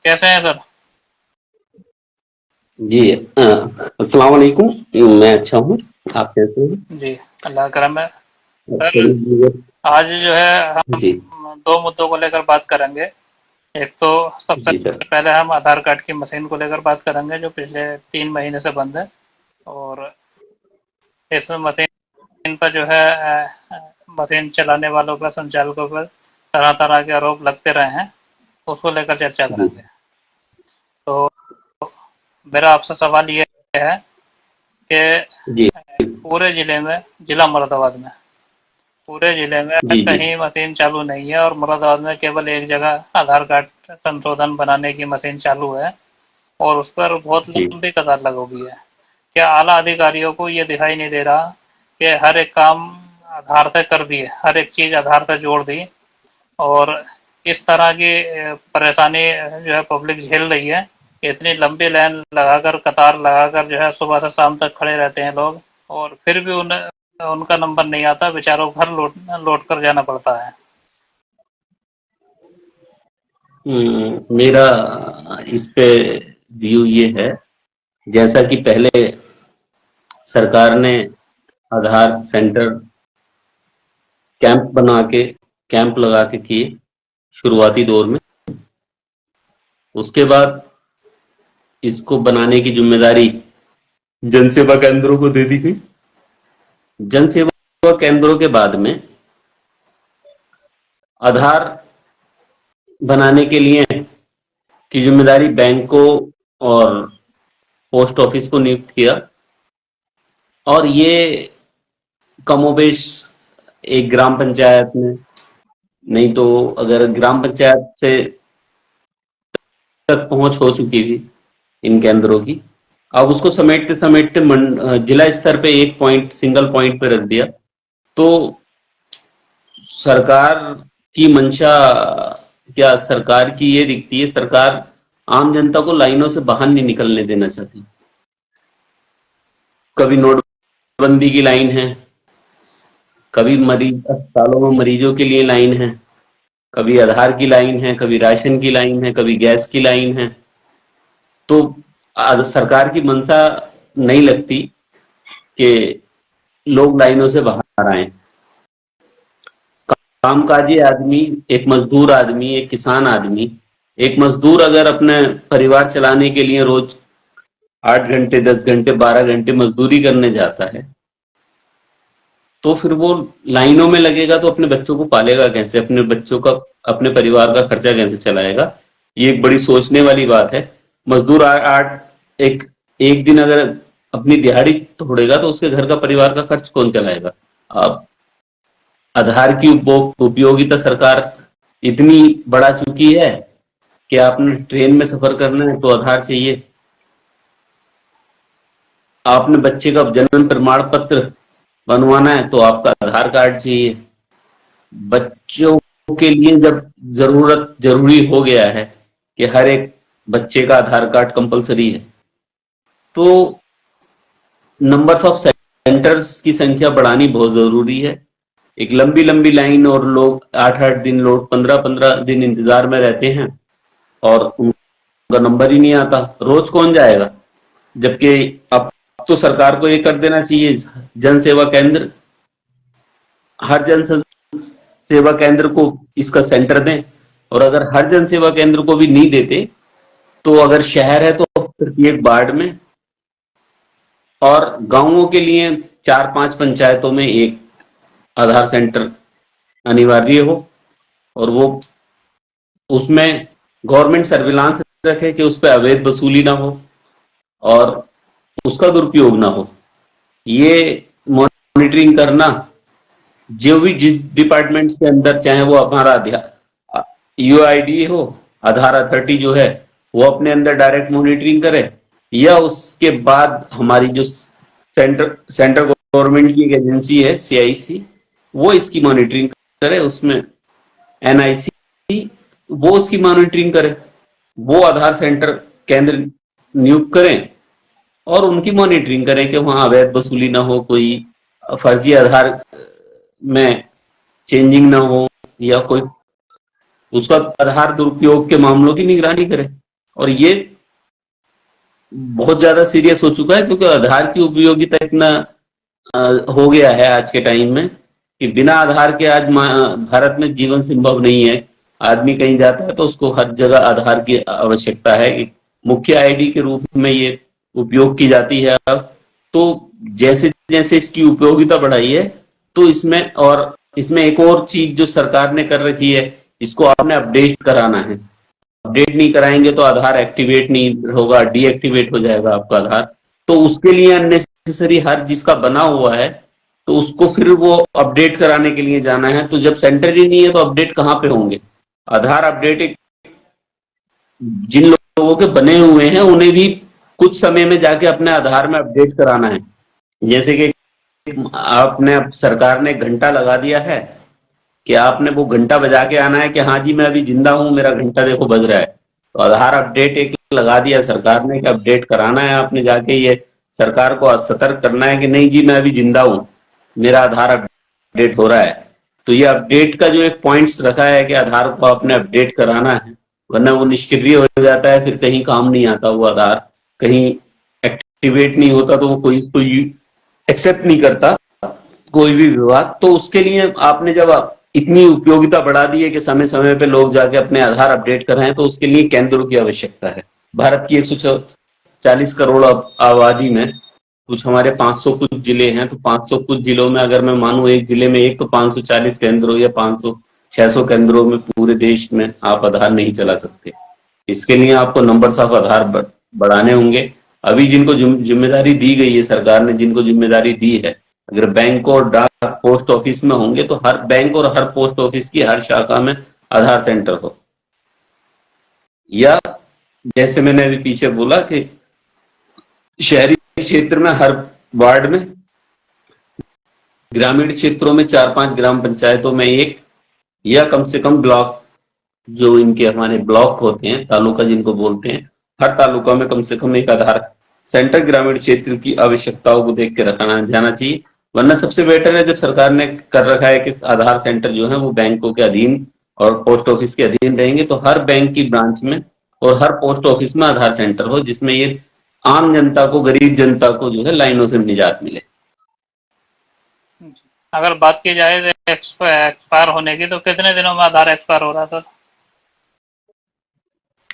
कैसे हैं सर? जी। अस्सलाम वालेकुम। मैं अच्छा हूँ। आप कैसे हैं? जी, अल्लाह का करम है। सर, चलिए। आज जो है हम जी। दो मुद्दों को लेकर बात करेंगे। एक तो सबसे जी सर। पहले हम आधार कार्ड की मशीन को लेकर बात करेंगे, जो पिछले 3 महीने से बंद है। और इस मशीन पर जो है मशीन चलाने वालों पर, संचालकों पर तरह तरह के आरोप लगते रहे हैं। उसको लेकर चर्चा जी। करेंगे। तो मेरा आपसे सवाल ये है कि जी। पूरे जिले में, जिला मुरादाबाद में, पूरे जिले में जी। जी। कहीं मशीन चालू नहीं है, और मुरादाबाद में केवल एक जगह आधार कार्ड संशोधन बनाने की मशीन चालू है, और उस पर बहुत जी। लंबी कतार लगी हुई है। क्या आला अधिकारियों को ये दिखाई नहीं दे रहा कि हर एक काम आधार से कर दिए, हर एक चीज आधार से जोड़ दी, और इस तरह की परेशानी जो है पब्लिक झेल रही है। इतनी लंबी लाइन लगाकर, कतार लगाकर जो है सुबह से शाम तक खड़े रहते हैं लोग, और फिर भी उनका नंबर नहीं आता, बेचारों को घर लौट कर जाना पड़ता है। मेरा इस पे व्यू ये है, जैसा कि पहले सरकार ने आधार सेंटर कैंप बना के कैंप लगा के किए शुरुआती दौर में। उसके बाद इसको बनाने की जिम्मेदारी जन सेवा केंद्रों को दे दी गई। जन सेवा केंद्रों के बाद में आधार बनाने के लिए की जिम्मेदारी बैंकों और पोस्ट ऑफिस को नियुक्त किया, और ये कमोबेश एक ग्राम पंचायत में, नहीं तो अगर ग्राम पंचायत से तक पहुंच हो चुकी थी इन केंद्रों की, अब उसको समेटते समेटते जिला स्तर पे एक पॉइंट, सिंगल पॉइंट पे रख दिया। तो सरकार की मंशा क्या, सरकार की ये दिखती है, सरकार आम जनता को लाइनों से बाहर नहीं निकलने देना चाहती। कभी नोटबंदी की लाइन है, कभी मरीज अस्पतालों में मरीजों के लिए लाइन है, कभी आधार की लाइन है, कभी राशन की लाइन है, कभी गैस की लाइन है। तो सरकार की मंशा नहीं लगती कि लोग लाइनों से बाहर आए। कामकाजी आदमी, एक मजदूर आदमी, एक किसान आदमी, एक मजदूर अगर अपने परिवार चलाने के लिए रोज 8 घंटे, 10 घंटे, 12 घंटे मजदूरी करने जाता है, तो फिर वो लाइनों में लगेगा तो अपने बच्चों को पालेगा कैसे, अपने बच्चों का, अपने परिवार का खर्चा कैसे चलाएगा। ये एक बड़ी सोचने वाली बात है। मजदूर आठ एक एक दिन अगर अपनी दिहाड़ी तोड़ेगा तो उसके घर का, परिवार का खर्च कौन चलाएगा। अब आधार की उपयोगिता सरकार इतनी बढ़ा चुकी है कि आपने ट्रेन में सफर करना है तो आधार चाहिए, आपने बच्चे का जन्म प्रमाण पत्र बनवाना है तो आपका आधार कार्ड चाहिए। बच्चों के लिए जब जरूरी हो गया है कि हर एक बच्चे का आधार कार्ड कंपलसरी है, तो नंबर्स ऑफ सेंटर्स की संख्या बढ़ानी बहुत जरूरी है। एक लंबी लंबी लाइन, और लोग 8-8 दिन, लोग 15-15 दिन इंतजार में रहते हैं, और उनका नंबर ही नहीं आता। रोज कौन जाएगा? जबकि अब तो सरकार को ये कर देना चाहिए, जन सेवा केंद्र, हर जन सेवा केंद्र को इसका सेंटर दें। और अगर हर जन सेवा केंद्र को भी नहीं देते, तो अगर शहर है तो प्रत्येक वार्ड में, और गांवों के लिए 4-5 पंचायतों में एक आधार सेंटर अनिवार्य हो, और वो उसमें गवर्नमेंट सर्विलांस रखे कि उस पर अवैध वसूली ना हो और उसका दुरुपयोग ना हो। ये मॉनिटरिंग करना, जो भी जिस डिपार्टमेंट के अंदर, चाहे वो हमारा यूआईडी हो, आधार अथॉरिटी जो है, वो अपने अंदर डायरेक्ट मॉनिटरिंग करे, या उसके बाद हमारी जो सेंटर गवर्नमेंट की एक एजेंसी है, सीआईसी, वो इसकी मॉनिटरिंग करे। उसमें एनआईसी, वो उसकी मॉनिटरिंग करे। वो आधार सेंटर केंद्र नियुक्त करें और उनकी मॉनिटरिंग करें कि वहां अवैध वसूली ना हो, कोई फर्जी आधार में चेंजिंग ना हो, या कोई उसका आधार दुरुपयोग के मामलों की निगरानी करे। और ये बहुत ज्यादा सीरियस हो चुका है, क्योंकि आधार की उपयोगिता इतना हो गया है आज के टाइम में कि बिना आधार के आज भारत में जीवन संभव नहीं है। आदमी कहीं जाता है तो उसको हर जगह आधार की आवश्यकता है। एक मुख्य आईडी के रूप में ये उपयोग की जाती है अब। तो जैसे जैसे इसकी उपयोगिता बढ़ाई है, तो इसमें एक और चीज जो सरकार ने कर रखी है, इसको आपने अपडेट कराना है। अपडेट नहीं कराएंगे तो आधार एक्टिवेट नहीं होगा, डीएक्टिवेट हो जाएगा आपका आधार। तो उसके लिए अननेसेसरी हर जिसका बना हुआ है, तो उसको फिर वो अपडेट कराने के लिए जाना है। तो जब सेंटर ही नहीं है तो अपडेट कहाँ पे होंगे? आधार अपडेट जिन लोगों के बने हुए हैं उन्हें भी कुछ समय में जाके अपने आधार में अपडेट कराना है। जैसे कि आपने, अब सरकार ने घंटा लगा दिया है कि आपने वो घंटा बजा के आना है कि हाँ जी मैं अभी जिंदा हूं, मेरा घंटा देखो बज रहा है। तो आधार अपडेट एक लगा दिया सरकार ने कि अपडेट कराना है आपने जाके। ये सरकार को सतर्क करना है कि नहीं जी मैं अभी जिंदा हूं, मेरा आधार अपडेट हो रहा है। तो ये अपडेट का जो एक पॉइंट्स रखा है कि आधार को आपने अपडेट कराना है, वरना वो निष्क्रिय हो जाता है, फिर कहीं काम नहीं आता वो आधार, कहीं एक्टिवेट नहीं होता, तो वो कोई इसको एक्सेप्ट नहीं करता कोई भी विभाग। तो उसके लिए आपने जब इतनी उपयोगिता बढ़ा दी है कि समय समय पे लोग जाके अपने आधार अपडेट कराएं, तो उसके लिए केंद्रों की आवश्यकता है। भारत की 140 करोड़ आबादी में कुछ हमारे 500 कुछ जिले हैं, तो 500 कुछ जिलों में अगर मैं मानूं एक जिले में एक, तो 540 केंद्रों या 500 600 केंद्रों में पूरे देश में आप आधार नहीं चला सकते। इसके लिए आपको नंबर्स ऑफ आधार बढ़ाने होंगे। अभी जिनको जिम्मेदारी दी गई है, सरकार ने जिनको जिम्मेदारी दी है, अगर बैंक और डाक पोस्ट ऑफिस में होंगे तो हर बैंक और हर पोस्ट ऑफिस की हर शाखा में आधार सेंटर हो। या जैसे मैंने अभी पीछे बोला कि शहरी क्षेत्र में हर वार्ड में, ग्रामीण क्षेत्रों में 4-5 ग्राम पंचायतों में एक, या कम से कम ब्लॉक, जो इनके हमारे ब्लॉक होते हैं, तालुका जिनको बोलते हैं, हर तालुका में कम से कम एक आधार सेंटर ग्रामीण क्षेत्र की आवश्यकताओं को देख के रखना जाना चाहिए। वरना सबसे बेटर है जब सरकार ने कर रखा है कि आधार सेंटर जो है वो बैंकों के अधीन और पोस्ट ऑफिस के अधीन रहेंगे, तो हर बैंक की ब्रांच में और हर पोस्ट ऑफिस में आधार सेंटर हो, जिसमें ये आम जनता को, गरीब जनता को जो है लाइनों से निजात मिले। अगर बात की जाए एक्सपायर होने की, तो कितने दिनों में आधार एक्सपायर हो रहा है सर?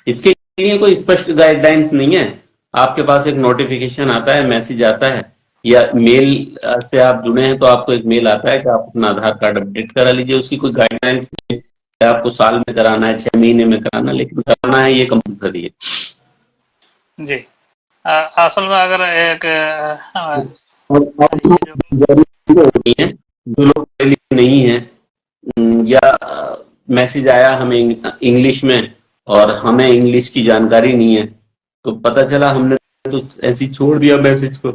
इसके लिए कोई स्पष्ट गाइडलाइन नहीं है। आपके पास एक नोटिफिकेशन आता है, मैसेज आता है, या मेल से आप जुड़े हैं तो आपको एक मेल आता है कि आप अपना आधार कार्ड अपडेट करा लीजिए। उसकी कोई गाइडलाइंस नहीं है, आपको साल में कराना है, 6 महीने में कराना, लेकिन कराना है, ये कंपलसरी है जी। असल में अगर एक और जो होती है, जो लोग पढ़े लिखे नहीं है, या मैसेज आया हमें इंग्लिश में और हमें इंग्लिश की जानकारी नहीं है, तो पता चला हमने तो ऐसे ही छोड़ दिया मैसेज को,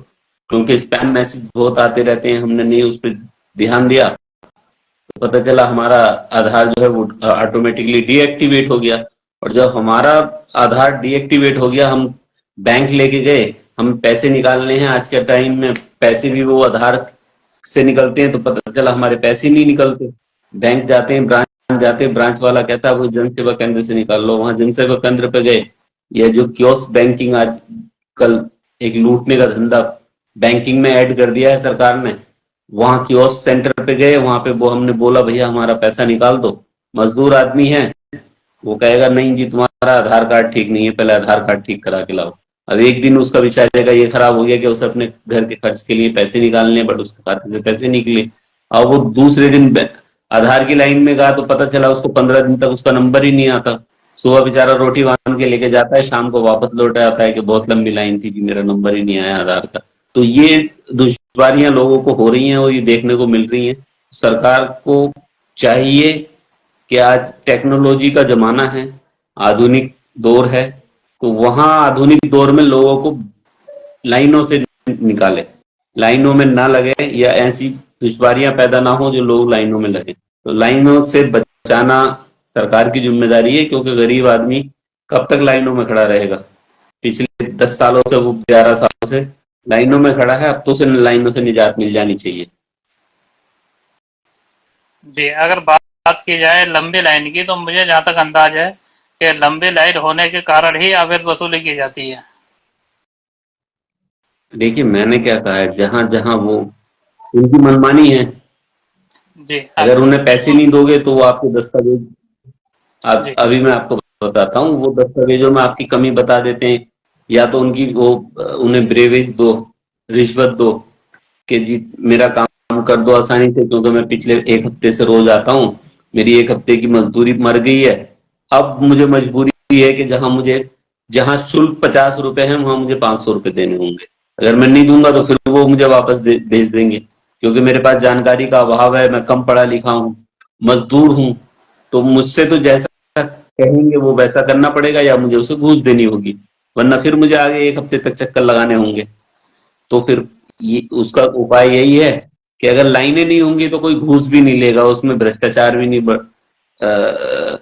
क्योंकि स्पैम मैसेज बहुत आते रहते हैं, हमने नहीं उस पर ध्यान दिया, तो पता चला हमारा आधार जो है वो ऑटोमेटिकली डीएक्टिवेट हो गया। और जब हमारा आधार डीएक्टिवेट हो गया, हम बैंक लेके गए, हम पैसे निकालने हैं, आज के टाइम में पैसे भी वो आधार से निकलते हैं, तो पता चला हमारे पैसे नहीं निकलते। बैंक जाते हैं, ब्रांच जाते हैं, ब्रांच वाला कहता है वो जन सेवा केंद्र से निकाल लो। वहां जन सेवा केंद्र पे गए, या जो कियोस्क बैंकिंग आज कल एक लूटने का धंधा बैंकिंग में ऐड कर दिया है सरकार ने, वहां कियोस्क सेंटर पे गए, वहां पे वो हमने बोला भैया हमारा पैसा निकाल दो, मजदूर आदमी है, वो कहेगा नहीं जी तुम्हारा आधार कार्ड ठीक नहीं है, पहले आधार कार्ड ठीक करा के लाओ। अब एक दिन उसका बेचारे का ये खराब हो गया कि उसे अपने घर के खर्च के लिए पैसे निकालने, बट उसके खाते से पैसे निकले। अब वो दूसरे दिन आधार की लाइन में गया, तो पता चला उसको 15 दिन तक उसका नंबर ही नहीं आता। सुबह बेचारा रोटी बांध के लेके जाता है, शाम को वापस लौट आता है कि बहुत लंबी लाइन थी जी, मेरा नंबर ही नहीं आया आधार का। तो ये दुश्वारियां लोगों को हो रही हैं और ये देखने को मिल रही हैं। सरकार को चाहिए कि आज टेक्नोलॉजी का जमाना है, आधुनिक दौर है, तो वहां आधुनिक दौर में लोगों को लाइनों से निकाले, लाइनों में ना लगे, या ऐसी दुश्वारियां पैदा ना हो जो लोग लाइनों में लगे। तो लाइनों से बचाना सरकार की जिम्मेदारी है, क्योंकि गरीब आदमी कब तक लाइनों में खड़ा रहेगा? पिछले 10 सालों से, वो 11 सालों से लाइनों में खड़ा है, अब तो उसे लाइनों से निजात मिल जानी चाहिए। जी, अगर बात की जाए लंबी लाइन की, तो मुझे जहाँ तक अंदाज है कि लंबी लाइन होने के कारण ही अवैध वसूली की जाती है। देखिए मैंने क्या कहा है, जहां जहां वो उनकी मनमानी है, जी अगर उन्हें पैसे बिल्कुल। नहीं दोगे तो वो आपके दस्तावेज, अब जी अभी मैं आपको बताता हूँ, वो दस्तावेजों में आपकी कमी बता देते हैं, या तो उनकी वो उन्हें ब्रेवेज दो, रिश्वत दो कि जी मेरा काम कर दो आसानी से, क्योंकि मैं पिछले 1 हफ्ते से रोज आता हूँ, मेरी 1 हफ्ते की मजदूरी मर गई है, अब मुझे मजबूरी है कि जहां शुल्क 50 रुपए है वहां मुझे 500 रुपए देने होंगे, अगर मैं नहीं दूंगा तो फिर वो मुझे वापस भेज देंगे, क्योंकि मेरे पास जानकारी का अभाव है, मैं कम पढ़ा लिखा हूँ, मजदूर हूँ, तो मुझसे तो जैसा कहेंगे वो वैसा करना पड़ेगा, या मुझे उसे घूस देनी होगी, वरना फिर मुझे आगे 1 हफ्ते तक चक्कर लगाने होंगे। तो फिर ये उसका उपाय यही है कि अगर लाइनें नहीं होंगी तो कोई घूस भी नहीं लेगा, उसमें भ्रष्टाचार भी नहीं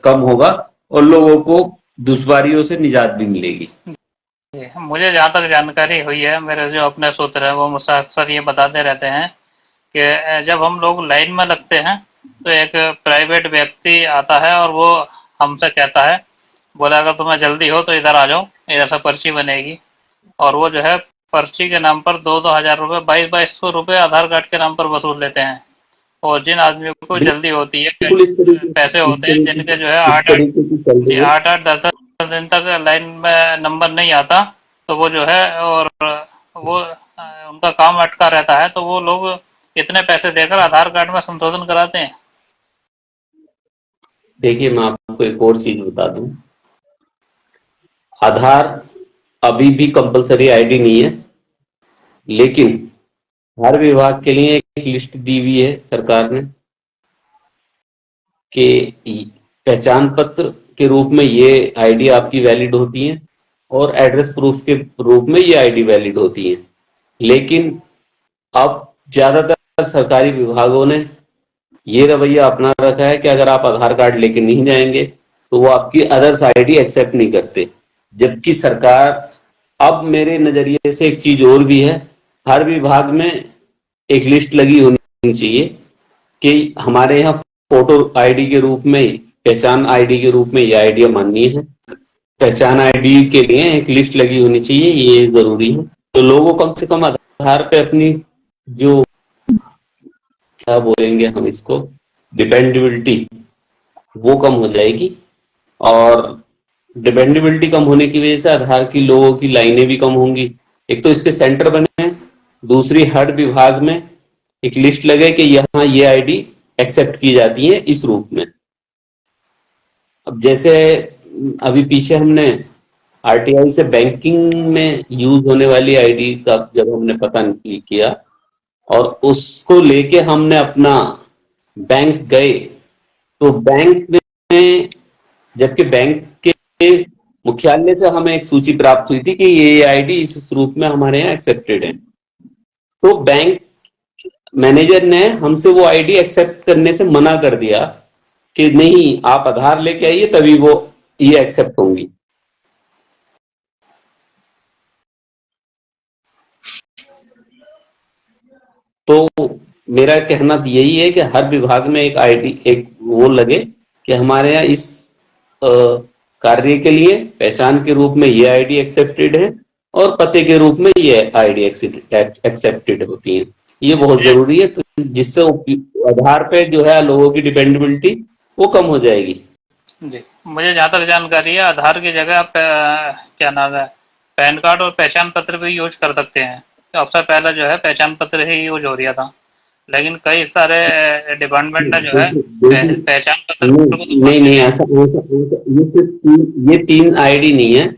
कम होगा, और लोगों को दुश्वारियों से निजात भी मिलेगी। जी, मुझे जहाँ तक जानकारी हुई है, मेरे जो अपने सूत्र हैं वो मुझसे अक्सर ये बताते रहते हैं कि जब हम लोग लाइन में लगते हैं तो एक प्राइवेट व्यक्ति आता है और वो हमसे कहता है, बोला अगर तुम्हें जल्दी हो तो इधर आ जाओ, इधर से पर्ची बनेगी। और वो जो है पर्ची के नाम पर 2-2 हज़ार रुपये, 2200 रुपये आधार कार्ड के नाम पर वसूल लेते हैं। और जिन आदमियों को जल्दी होती है, बिल्कुल पैसे होते हैं जिनके जो है इस आठ आठ तरीके की चल जी रही है। 8-8 10-10 दिन तक लाइन में नंबर नहीं आता, तो वो जो है और वो उनका काम अटका रहता है, तो वो लोग इतने पैसे देकर आधार कार्ड में संशोधन कराते हैं। देखिए मैं आपको एक और चीज बता दूं, आधार अभी भी कंपलसरी आईडी नहीं है, लेकिन हर विभाग के लिए एक लिस्ट दी हुई है सरकार ने कि पहचान पत्र के रूप में ये आईडी आपकी वैलिड होती है, और एड्रेस प्रूफ के रूप में ये आईडी वैलिड होती है। लेकिन अब ज्यादातर सरकारी विभागों ने ये रवैया अपना रखा है कि अगर आप आधार कार्ड लेके नहीं जाएंगे तो वो आपकी अदर्स आईडी एक्सेप्ट नहीं करते, जबकि सरकार, अब मेरे नजरिए से एक चीज और भी है, हर विभाग में एक लिस्ट लगी होनी चाहिए कि हमारे यहाँ फोटो आईडी के रूप में, पहचान आईडी के रूप में ये आईडिया माननीय है, पहचान आईडी के लिए एक लिस्ट लगी होनी चाहिए, ये जरूरी है, तो लोगों कम से कम आधार पे अपनी जो, क्या बोलेंगे हम इसको, डिपेंडेबिलिटी, वो कम हो जाएगी, और डिपेंडेबिलिटी कम होने की वजह से आधार की लोगों की लाइनें भी कम होंगी। एक तो इसके सेंटर बने हैं, दूसरी हर विभाग में एक लिस्ट लगे कि यहाँ ये आईडी एक्सेप्ट की जाती है इस रूप में। अब जैसे अभी पीछे हमने आरटीआई से बैंकिंग में यूज होने वाली आईडी का जब हमने पता किया, और उसको लेके हमने अपना बैंक गए, तो बैंक में, जबकि बैंक के मुख्यालय से हमें एक सूची प्राप्त हुई थी कि ये आईडी इस रूप में हमारे यहाँ एक्सेप्टेड है, तो बैंक मैनेजर ने हमसे वो आईडी एक्सेप्ट करने से मना कर दिया कि नहीं, आप आधार लेके आइए तभी वो ये एक्सेप्ट होंगी। तो मेरा कहना तो यही है कि हर विभाग में एक आईडी, एक वो लगे कि हमारे यहाँ इस अ, कार्य के लिए पहचान के रूप में ये आईडी एक्सेप्टेड है, और पते के रूप में ये आईडी एक्सेप्टेड होती है। ये बहुत जरूरी है, तो जिससे आधार पे जो है लोगों की डिपेंडेबिलिटी वो कम हो जाएगी। जी, मुझे जहाँ तक जानकारी है, आधार की जगह आप क्या नाम है, पैन कार्ड और पहचान पत्र भी यूज कर सकते हैं। तो अक्सर पहले जो है पहचान पत्र ही यूज हो रहा था, लेकिन कई सारे डिपार्टमेंट ने जो है देखिए देखिए, पहचान पत्र नहीं को तो मान नहीं भी नहीं, लिया। ये तीन आईडी नहीं है।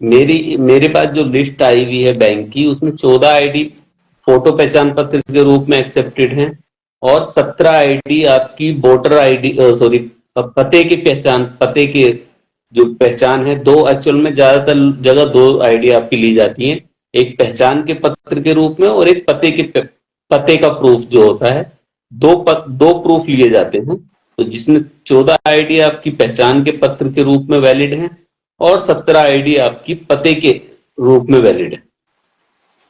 मेरे पास जो लिस्ट आई हुई है बैंक की, उसमें 14 आईडी फोटो पहचान पत्र के रूप में एक्सेप्टेड हैं, और 17 आईडी आपकी वोटर आईडी, सॉरी, पते की पहचान, पते के जो पहचान है, दो एक्चुअल में ज्यादातर जगह दो आईडी आपकी ली जाती है, एक पहचान के पत्र के रूप में और एक पते का प्रूफ जो होता है, दो प्रूफ लिए जाते हैं, तो जिसमें 14 आईडी आपकी पहचान के पत्र के रूप में वैलिड है, और 17 आईडी आपकी पते के रूप में वैलिड है।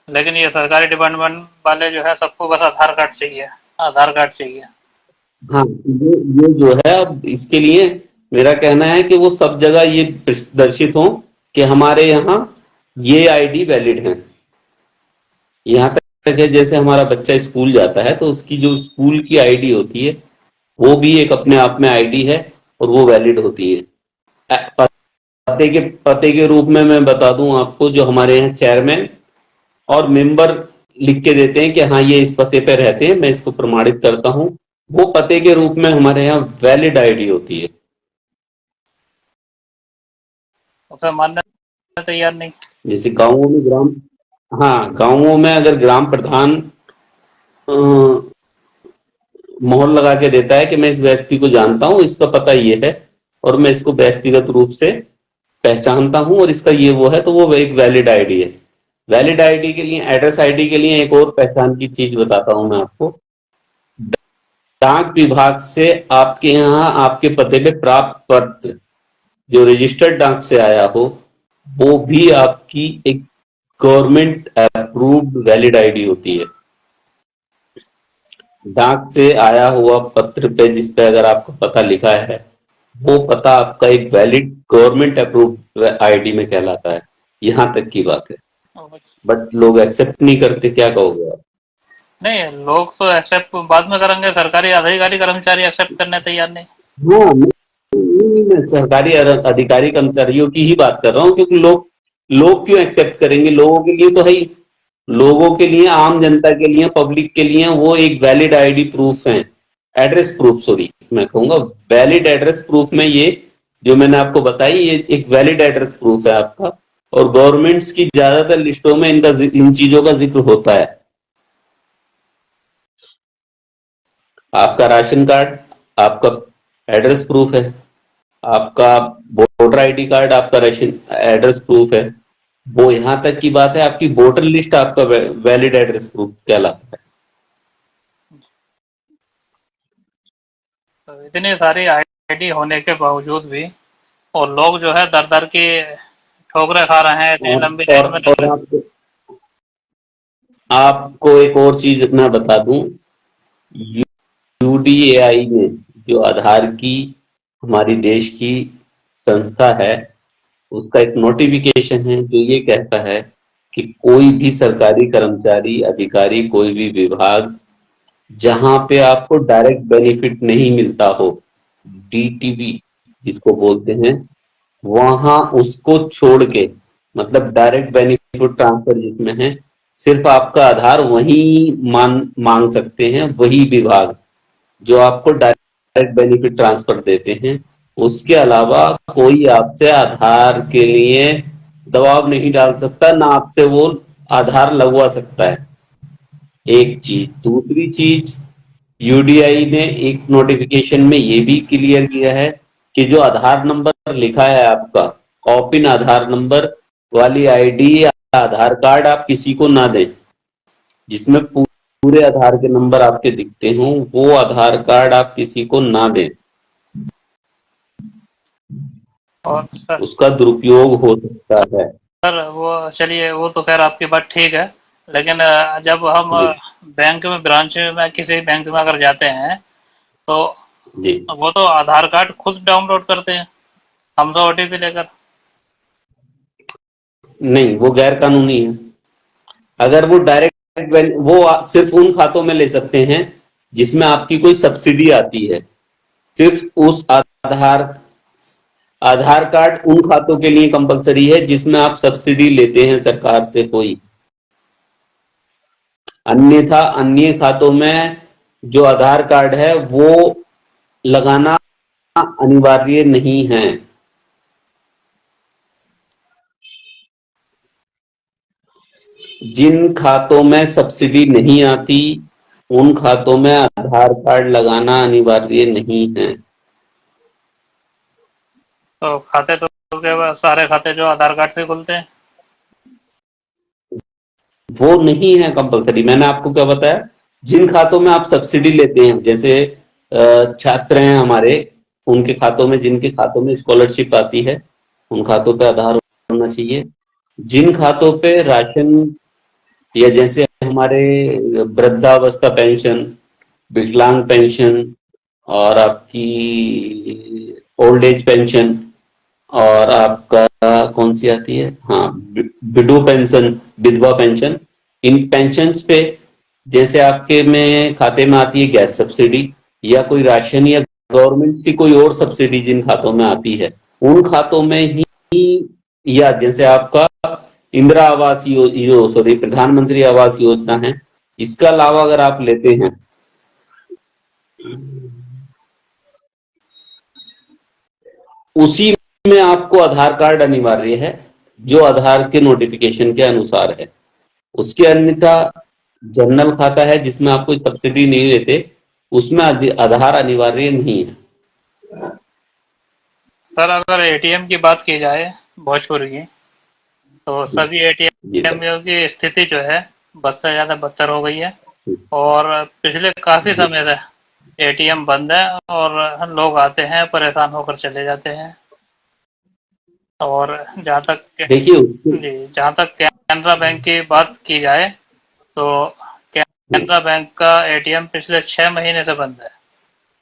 लेकिन ये सरकारी डिपार्टमेंट वाले जो है सबको बस आधार कार्ड चाहिए, आधार कार्ड चाहिए। हाँ, ये जो है, अब इसके लिए मेरा कहना है कि वो सब जगह ये प्रदर्शित हो कि हमारे यहाँ ये आईडी वैलिड है। यहाँ तक है जैसे हमारा बच्चा स्कूल जाता है तो उसकी जो स्कूल की आईडी होती है वो भी एक अपने आप में आईडी है और वो वैलिड होती है। पते के रूप में मैं बता दूं आपको, जो हमारे यहाँ चेयरमैन और मेंबर लिख के देते हैं कि हाँ ये इस पते पे रहते हैं, मैं इसको प्रमाणित करता हूँ, वो पते के रूप में हमारे यहाँ वैलिड आईडी होती है। उसे मानने तैयार नहीं। जैसे गांवों में हाँ, गांवों में अगर ग्राम प्रधान अ, मोहर लगा के देता है कि मैं इस व्यक्ति को जानता हूं, इसका पता ये है और मैं इसको व्यक्तिगत रूप से पहचानता हूं और इसका ये वो है, तो वो एक वैलिड आईडी है। वैलिड आईडी के लिए, एड्रेस आईडी के लिए एक और पहचान की चीज बताता हूं मैं आपको। डाक विभाग से आपके यहाँ आपके पते पे प्राप्त पत्र जो रजिस्टर्ड डाक से आया हो, वो भी आपकी एक गवर्नमेंट अप्रूव्ड वैलिड आईडी होती है। डाक से आया हुआ पत्र पे जिस पे अगर आपका पता लिखा है, वो पता आपका एक वैलिड गवर्नमेंट अप्रूव्ड आईडी में कहलाता है। यहां तक की बात है, बट लोग एक्सेप्ट नहीं करते, क्या कहोगे आप? नहीं, लोग तो एक्सेप्ट बाद में करेंगे, सरकारी अधिकारी कर्मचारी एक्सेप्ट करने तैयार नहीं। हाँ, मैं सरकारी अधिकारी कर्मचारियों की ही बात कर रहा हूँ, क्योंकि लोग क्यों एक्सेप्ट करेंगे? लोगों के लिए तो है ही, लोगों के लिए, आम जनता के लिए, पब्लिक के लिए वो एक वैलिड आईडी प्रूफ है, एड्रेस प्रूफ, सॉरी मैं कहूंगा वैलिड एड्रेस प्रूफ में ये जो मैंने आपको बताई, ये एक वैलिड एड्रेस प्रूफ है आपका। और गवर्नमेंट्स की ज्यादातर लिस्टों में इन चीजों का जिक्र होता है। आपका राशन कार्ड आपका एड्रेस प्रूफ है, आपका वोटर आईडी कार्ड आपका राशन एड्रेस प्रूफ है, वो यहां तक की बात है आपकी वोटर लिस्ट आपका वैलिड एड्रेस प्रूफ कहलाता है। तो इतनी सारी आईडी होने के बावजूद भी और लोग जो है दर दर की ठोकरें खा रहे हैं, इतनी लंबी लाइन में लग और रहे आपको एक और चीज मैं बता दूं, यूडीएआई ने, जो आधार की हमारी देश की संस्था है, उसका एक नोटिफिकेशन है जो ये कहता है कि कोई भी सरकारी कर्मचारी, अधिकारी, कोई भी विभाग जहां पे आपको डायरेक्ट बेनिफिट नहीं मिलता हो, डीटीबी जिसको बोलते हैं, वहां उसको छोड़ के, मतलब डायरेक्ट बेनिफिट ट्रांसफर जिसमें है, सिर्फ आपका आधार वही मांग सकते हैं वही विभाग जो आपको डायरेक्ट बेनिफिट ट्रांसफर देते हैं। उसके अलावा कोई आपसे आधार के लिए दबाव नहीं डाल सकता, ना आपसे वो आधार लगवा सकता है। एक चीज, दूसरी चीज, यूडीआई ने एक नोटिफिकेशन में ये भी क्लियर किया है कि जो आधार नंबर लिखा है आपका, ऑपिन आधार नंबर वाली आईडी या आधार कार्ड आप किसी को ना दें। जिसमें पूरे आधार के नंबर आपके दिखते हों, वो आधार कार्ड आप किसी को ना दें, और सर उसका दुरुपयोग हो सकता है। वो चलिए, वो तो खैर आपकी बात ठीक है, लेकिन जब हम जी बैंक में, ब्रांच में, किसी बैंक में अगर जाते हैं तो जी। वो तो आधार कार्ड खुद डाउनलोड करते हैं, हम तो ओटीपी लेकर। नहीं, वो गैर कानूनी है। अगर वो डायरेक्ट, वो सिर्फ उन खातों में ले सकते हैं जिसमें आपकी कोई सब्सिडी आती है। सिर्फ उस आधार कार्ड उन खातों के लिए कंपलसरी है जिसमें आप सब्सिडी लेते हैं सरकार से कोई। अन्यथा अन्य खातों में जो आधार कार्ड है वो लगाना अनिवार्य नहीं है। जिन खातों में सब्सिडी नहीं आती उन खातों में आधार कार्ड लगाना अनिवार्य नहीं है। तो खाते तो सारे खाते जो आधार कार्ड से खुलते हैं। वो नहीं है कंपलसरी। मैंने आपको क्या बताया, जिन खातों में आप सब्सिडी लेते हैं, जैसे छात्र हैं हमारे, उनके खातों में, जिनके खातों में स्कॉलरशिप आती है, उन खातों पे आधार होना चाहिए। जिन खातों पे राशन, या जैसे हमारे वृद्धावस्था पेंशन, विकलांग पेंशन और आपकी ओल्ड एज पेंशन, और आपका कौन सी आती है, हाँ, विडो पेंशन, विधवा पेंशन। इन पेंशन्स पे जैसे आपके में खाते में आती है गैस सब्सिडी, या कोई राशन, या गवर्नमेंट की कोई और सब्सिडी जिन खातों में आती है, उन खातों में ही, या जैसे आपका इंदिरा आवास सॉरी, प्रधानमंत्री आवास योजना है, इसका अलावा अगर आप लेते हैं, उसी में आपको आधार कार्ड अनिवार्य है, जो आधार के नोटिफिकेशन के अनुसार है। उसके अन्यथा जनरल खाता है जिसमें आप कोई सब्सिडी नहीं लेते, उसमें आधार अनिवार्य नहीं है। सर अगर एटीएम की बात की जाए भोजपुर की, तो सभी जी एटीएम सर। की स्थिति जो है बद से ज्यादा बदतर हो गई है। और पिछले काफी जी। समय से एटीएम बंद है और लोग आते हैं परेशान होकर चले जाते हैं। और देखिए जहाँ तक कैनरा बैंक की बात की जाए, तो कैनरा बैंक का एटीएम पिछले 6 महीने से बंद है।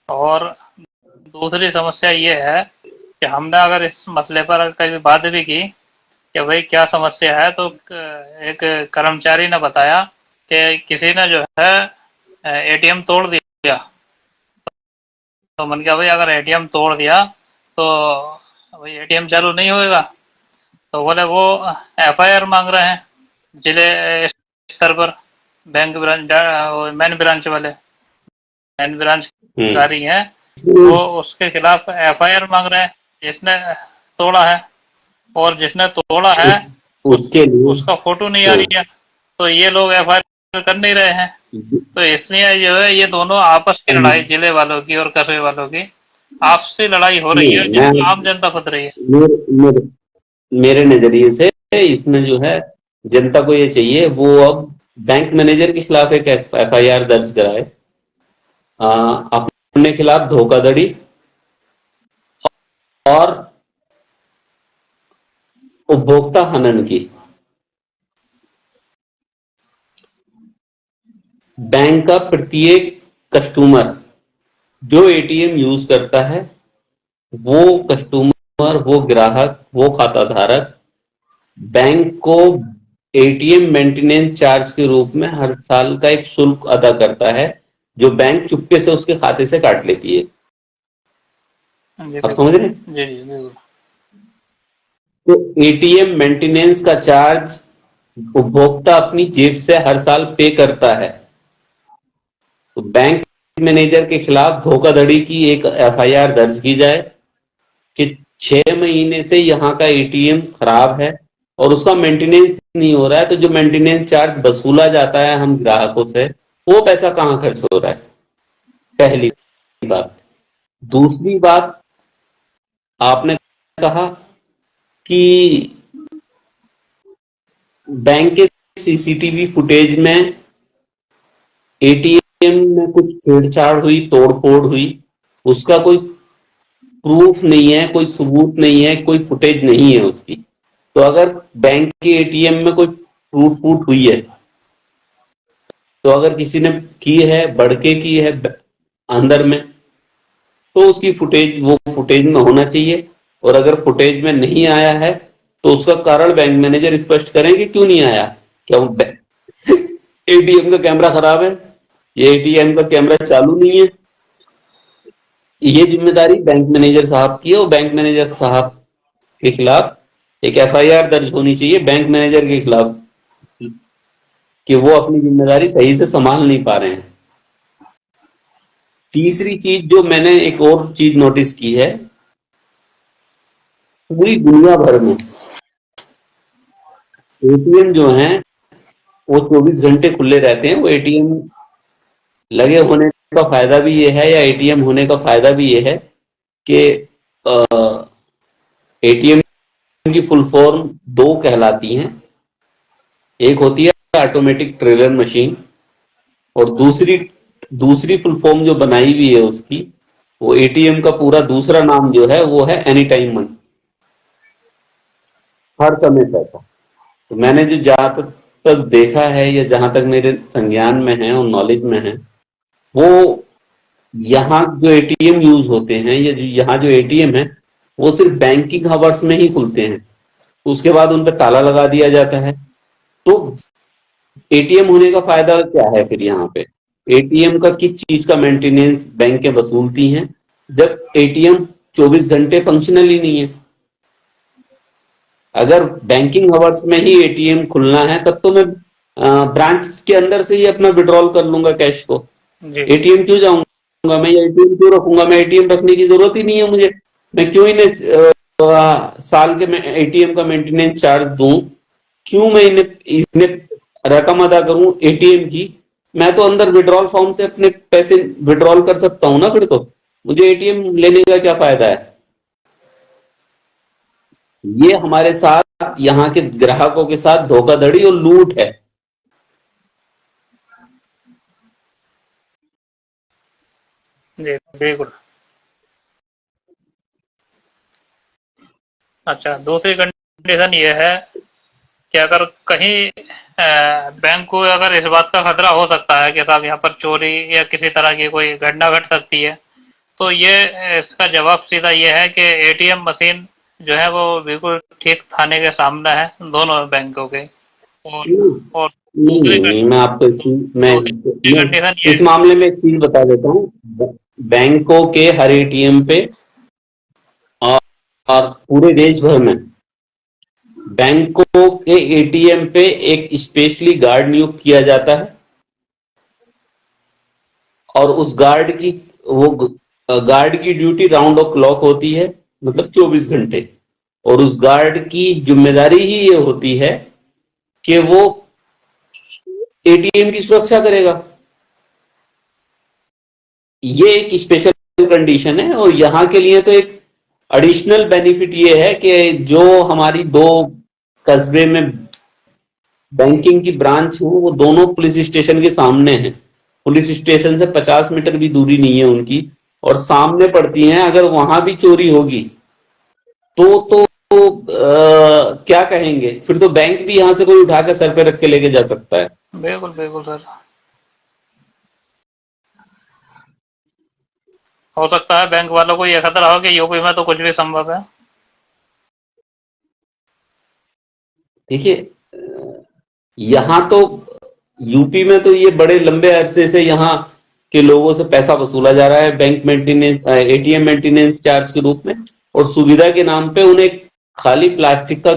और दूसरी समस्या ये है कि हमने अगर इस मसले पर कभी बात भी की कि भाई क्या समस्या है, तो एक कर्मचारी ने बताया कि किसी ने जो है एटीएम तोड़ दिया। तो मैंने कहा भाई अगर एटीएम तोड़ दिया तो भाई एटीएम चालू नहीं होएगा। तो बोले वो एफआईआर मांग रहे हैं जिले स्तर पर, बैंक ब्रांच, मेन ब्रांच वाले, मेन ब्रांच अधिकारी हैं, वो उसके खिलाफ एफआईआर मांग रहे हैं जिसने तोड़ा है। और जिसने तोड़ा है उसके लिए उसका फोटो नहीं आ रही है, तो ये लोग एफआईआर कर नहीं रहे हैं। तो इसलिए जो है ये दोनों आपस की लड़ाई, जिले वालों की और कस्बे वालों की आपसी लड़ाई हो रही है, नहीं, मैं जिसमें आम जनता फंस रही है। मेरे, मेरे, मेरे नजरिए से इसमें जो है, जनता को ये चाहिए वो अब बैंक मैनेजर के खिलाफ एक एफआईआर दर्ज कराए, अपने खिलाफ धोखाधड़ी और उपभोक्ता हनन की। बैंक का प्रत्येक कस्टमर जो एटीएम यूज करता है, वो कस्टमर, वो ग्राहक, वो खाता धारक बैंक को एटीएम मेंटेनेंस चार्ज के रूप में हर साल का एक शुल्क अदा करता है, जो बैंक चुपके से उसके खाते से काट लेती है। जी आप बिल्कुल। समझ रहे हैं? जी जी बिल्कुल। तो एटीएम मेंटेनेंस का चार्ज उपभोक्ता अपनी जेब से हर साल पे करता है। तो बैंक मैनेजर के खिलाफ धोखाधड़ी की एक एफआईआर दर्ज की जाए कि 6 महीने से यहाँ का एटीएम खराब है और उसका मेंटेनेंस नहीं हो रहा है, तो जो मेंटेनेंस चार्ज वसूला जाता है हम ग्राहकों से, वो पैसा कहाँ खर्च हो रहा है, पहली बात। दूसरी बात, आपने कहा कि बैंक के सीसीटीवी फुटेज में एटीएम में कुछ छेड़छाड़ हुई, तोड़फोड़ हुई, उसका कोई प्रूफ नहीं है, कोई सबूत नहीं है, कोई फुटेज नहीं है उसकी। तो अगर बैंक के एटीएम में कोई टूट फूट हुई है, तो अगर किसी ने की है, बढ़ के की है अंदर में, तो उसकी फुटेज, वो फुटेज में होना चाहिए। और अगर फुटेज में नहीं आया है, तो उसका कारण बैंक मैनेजर स्पष्ट करें कि क्यों नहीं आया। क्या वो एटीएम का कैमरा खराब है, ये एटीएम का कैमरा चालू नहीं है, ये जिम्मेदारी बैंक मैनेजर साहब की है। और बैंक मैनेजर साहब के खिलाफ एक एफआईआर दर्ज होनी चाहिए, बैंक मैनेजर के खिलाफ, कि वो अपनी जिम्मेदारी सही से संभाल नहीं पा रहे हैं। तीसरी चीज जो मैंने एक और चीज नोटिस की है, पूरी दुनिया भर में एटीएम जो हैं वो 24 घंटे खुले रहते हैं। वो एटीएम लगे होने का फायदा भी ये है, या एटीएम होने का फायदा भी ये है कि एटीएम की फुल फॉर्म दो कहलाती हैं। एक होती है ऑटोमेटिक टेलर मशीन, और दूसरी दूसरी फुल फॉर्म जो बनाई हुई है उसकी, वो एटीएम का पूरा दूसरा नाम जो है वो है एनी टाइम मनी, हर समय पैसा। तो मैंने जो जहां तक देखा है, या जहां तक मेरे संज्ञान में है और नॉलेज में है, वो यहाँ जो एटीएम यूज होते हैं या यहाँ जो एटीएम है वो सिर्फ बैंकिंग आवर्स में ही खुलते हैं, उसके बाद उन पर ताला लगा दिया जाता है। तो एटीएम होने का फायदा क्या है फिर यहाँ पे? एटीएम का किस चीज का मेंटेनेंस बैंकें वसूलती हैं जब एटीएम 24 घंटे फंक्शनल ही नहीं है? अगर बैंकिंग आवर्स में ही एटीएम खुलना है तब तो मैं ब्रांच के अंदर से ही अपना विड्रॉल कर लूंगा कैश को। जी एटीएम क्यों जाऊंगा मैं, या एटीएम क्यों रखूंगा मैं? एटीएम रखने की जरूरत ही नहीं है मुझे। मैं क्यों इन्हें साल के में एटीएम का मेंटेनेंस चार्ज दूं? क्यों मैं इन्हें इन्हें रकम अदा करूं एटीएम की? मैं तो अंदर विड्रॉल फॉर्म से अपने पैसे विड्रॉल कर सकता हूं ना, फिर तो मुझे एटीएम लेने का क्या फायदा है? ये हमारे साथ यहाँ के ग्राहकों के साथ धोखाधड़ी और लूट है। जी बिल्कुल। अच्छा, दूसरी कंडीशन ये है कि अगर कहीं बैंक को अगर इस बात का खतरा हो सकता है कि साहब यहाँ पर चोरी या किसी तरह की कोई घटना घट सकती है, तो ये इसका जवाब सीधा ये है कि एटीएम मशीन जो है वो बिल्कुल ठीक थाने के सामने है, दोनों बैंकों के। और और नहीं दूसरी नहीं नहीं, मैं आपको दूसरी मैं कंडीशन ये इस मामले में एक चीज बता देता हूँ। बैंकों के हर एटीएम पे और, और पूरे देश भर में बैंकों के एटीएम पे एक स्पेशली गार्ड नियुक्त किया जाता है, और उस गार्ड की ड्यूटी राउंड ऑफ क्लॉक होती है, मतलब 24 घंटे। और उस गार्ड की जिम्मेदारी ही ये होती है कि वो एटीएम की सुरक्षा करेगा। ये एक स्पेशल कंडीशन है, और यहाँ के लिए तो एक एडिशनल बेनिफिट ये है कि जो हमारी दो कस्बे में बैंकिंग की ब्रांच है वो दोनों पुलिस स्टेशन के सामने है। पुलिस स्टेशन से 50 मीटर भी दूरी नहीं है उनकी, और सामने पड़ती हैं। अगर वहां भी चोरी होगी तो क्या कहेंगे? फिर तो बैंक भी यहां से कोई उठा के सर पे रख के लेके जा सकता है। बिल्कुल बिल्कुल सर। हो सकता है बैंक वालों को ये खतरा हो कि यूपी में तो कुछ भी संभव है। देखिए, यहाँ तो यूपी में तो ये बड़े लंबे अरसे से यहाँ के लोगों से पैसा वसूला जा रहा है bank maintenance, ATM maintenance charge के रूप में। और सुविधा के नाम पे उन्हें खाली प्लास्टिक का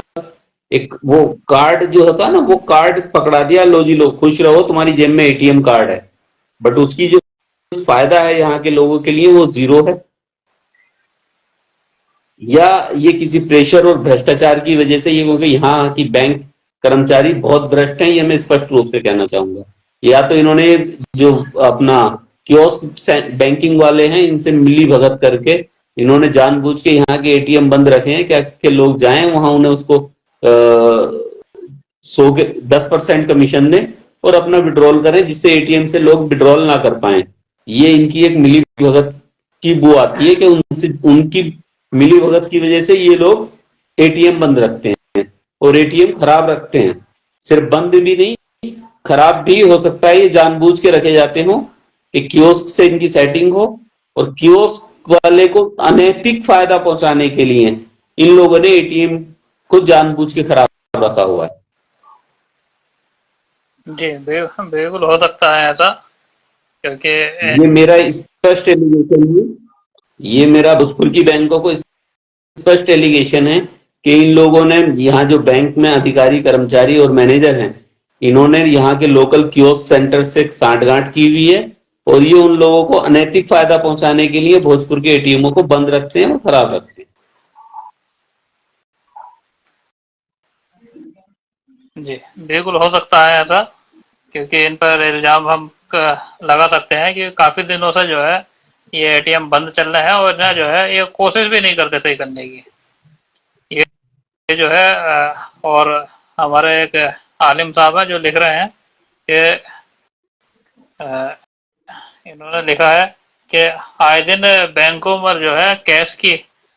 एक वो कार्ड जो होता है ना, वो कार्ड पकड़ा दिया, लो जी लो खुश रहो तुम्हारी जेब में एटीएम कार्ड है। बट उसकी जो फायदा है यहाँ के लोगों के लिए वो जीरो है। या ये किसी प्रेशर और भ्रष्टाचार की वजह से, ये क्योंकि यहाँ की बैंक कर्मचारी बहुत भ्रष्ट हैं, ये मैं स्पष्ट रूप से कहना चाहूंगा। या तो इन्होंने जो अपना कियोस्क बैंकिंग वाले हैं इनसे मिली भगत करके इन्होंने जानबूझ के यहाँ के एटीएम बंद रखे हैं क्या कि लोग जाएं वहां उन्हें उसको 10% कमीशन दें और अपना विड्रॉल करें, जिससे एटीएम से लोग विड्रॉल ना कर पाए। ये इनकी एक मिली भगत की वो आती है कि उनसे उनकी मिली भगत की वजह से ये लोग एटीएम बंद रखते हैं और एटीएम खराब रखते हैं। सिर्फ बंद भी नहीं, खराब भी हो सकता है ये जानबूझ के रखे जाते हो कि कियोस्क से इनकी सेटिंग हो, और कियोस्क वाले को अनैतिक फायदा पहुंचाने के लिए इन लोगों ने एटीएम को जानबूझ के खराब रखा हुआ है। जी बिल्कुल हो सकता है ऐसा, क्योंकि ये मेरा स्पष्ट एलिगेशन है, ये मेरा भोजपुर की बैंकों को स्पष्ट एलिगेशन है कि इन लोगों ने यहाँ जो बैंक में अधिकारी कर्मचारी और मैनेजर हैं इन्होंने यहाँ के लोकल कियोस्क सेंटर से सांठगांठ की हुई है, और ये उन लोगों को अनैतिक फायदा पहुंचाने के लिए भोजपुर के एटीएमओ को बंद रखते हैं और खराब रखते हैं। जी बिल्कुल हो सकता है ऐसा, क्योंकि इन पर इल्जाम हम लगा सकते हैं कि काफी दिनों से जो है ये एटीएम बंद चल रहे हैं और ना जो है ये कोशिश भी नहीं करते सही करने की। ये जो है और हमारे एक आलिम साहब है जो लिख रहे हैं कि इन्होंने लिखा है कि आए दिन बैंकों पर जो है कैश की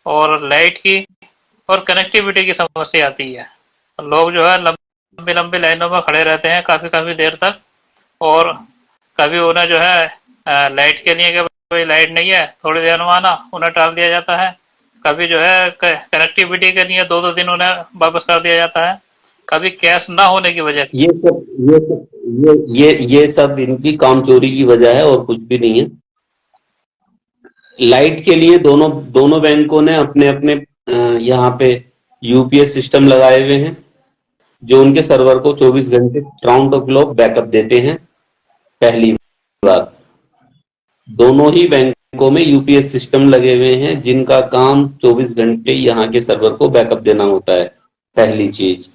और लाइट की और कनेक्टिविटी की समस्या आती है। लोग जो है लंबी लंबी लाइनों में खड़े रहते हैं काफी काफी देर तक, और कभी उन्हें जो है लाइट के लिए भाई लाइट नहीं है, थोड़ी देर में आना, उन्हें टाल दिया जाता है। कभी जो है कनेक्टिविटी के लिए 2-2 दिन उन्हें वापस कर दिया जाता है। कभी कैश ना होने की वजह से। ये सब इनकी कामचोरी की वजह है और कुछ भी नहीं है। लाइट के लिए दोनों दोनों बैंकों ने अपने अपने यहाँ पे यूपीएस सिस्टम लगाए हुए हैं जो उनके सर्वर को 24 घंटे राउंड द क्लॉक बैकअप देते हैं। पहली बात, दोनों ही बैंकों में यूपीएस सिस्टम लगे हुए हैं जिनका काम 24 घंटे यहाँ के सर्वर को बैकअप देना होता है। पहली चीज।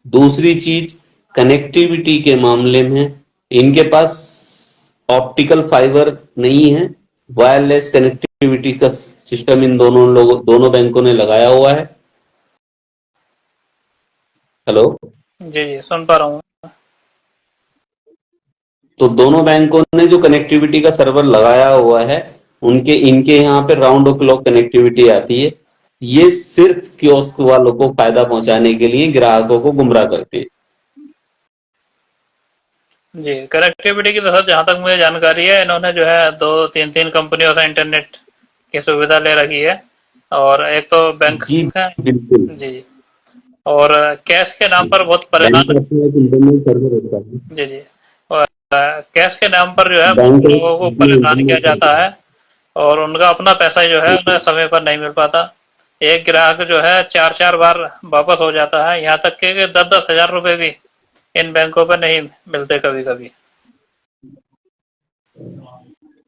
दूसरी चीज, कनेक्टिविटी के मामले में इनके पास ऑप्टिकल फाइबर नहीं है, वायरलेस कनेक्टिविटी का सिस्टम इन दोनों बैंकों ने लगाया हुआ है। हेलो। जी जी, सुन पा रहा हूँ। तो दोनों बैंकों ने जो कनेक्टिविटी का सर्वर लगाया हुआ है उनके इनके यहाँ पे राउंड द क्लॉक कनेक्टिविटी आती है। ये सिर्फ कियोस्क वालों को फायदा पहुंचाने के लिए ग्राहकों को गुमराह करते हैं। जी, कनेक्टिविटी की तो सर जहाँ तक मुझे जानकारी है, इन्होंने जो है 2-3 कंपनियों से इंटरनेट की सुविधा ले रखी है। और एक तो बैंक जी है। बिल्कुल। जी जी। और कैश के नाम पर बहुत बैंक परेशान। अपना एक इंटरनल सर्वर होता है। जी जी। और कैश के नाम पर जो है बैंक बहुत का लोगों को अपना परेशान किया इंटरनल जाता सर्वर। है। और उनका अपना पैसा जो है उन्हें समय पर नहीं मिल पाता। एक ग्राहक जो है 4-4 बार वापस हो जाता है, यहाँ तक कि 10-10 हजार रुपए भी इन बैंकों पर नहीं मिलते कभी कभी।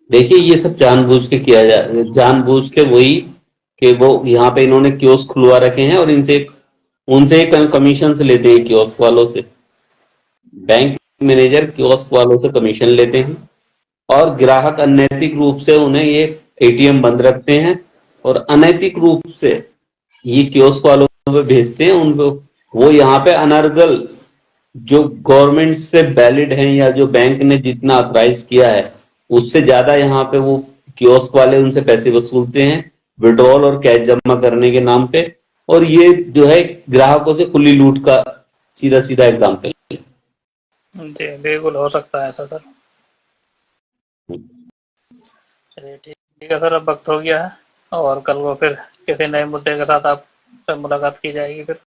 देखिए ये सब जानबूझ के किया जा जानबूझ के वही कि वो यहाँ पे इन्होंने कियोस्क खुलवा रखे हैं और इनसे उनसे कमीशन से लेते हैं कियोस्क वालों से। बैंक मैनेजर कियोस्क वालों से कमीशन लेते हैं और ग्राहक अनैतिक रूप से उन्हें ये एटीएम बंद रखते हैं और अनैतिक रूप से ये कियोस्क वालों पे भेजते हैं उनको। वो यहाँ पे अनर्गल जो गवर्नमेंट से वैलिड हैं या जो बैंक ने जितना ऑथराइज किया है उससे ज्यादा यहाँ पे वो कियोस्क वाले उनसे पैसे वसूलते हैं विड्रॉल और कैश जमा करने के नाम पे। और ये जो है ग्राहकों से खुली लूट का सीधा सीधा एग्जाम्पल है। जी बिल्कुल, हो सकता है ऐसा सर। चलिए ठीक है सर, अब वक्त हो गया है। और कल को फिर किसी नए मुद्दे के साथ आपसे मुलाकात की जाएगी फिर।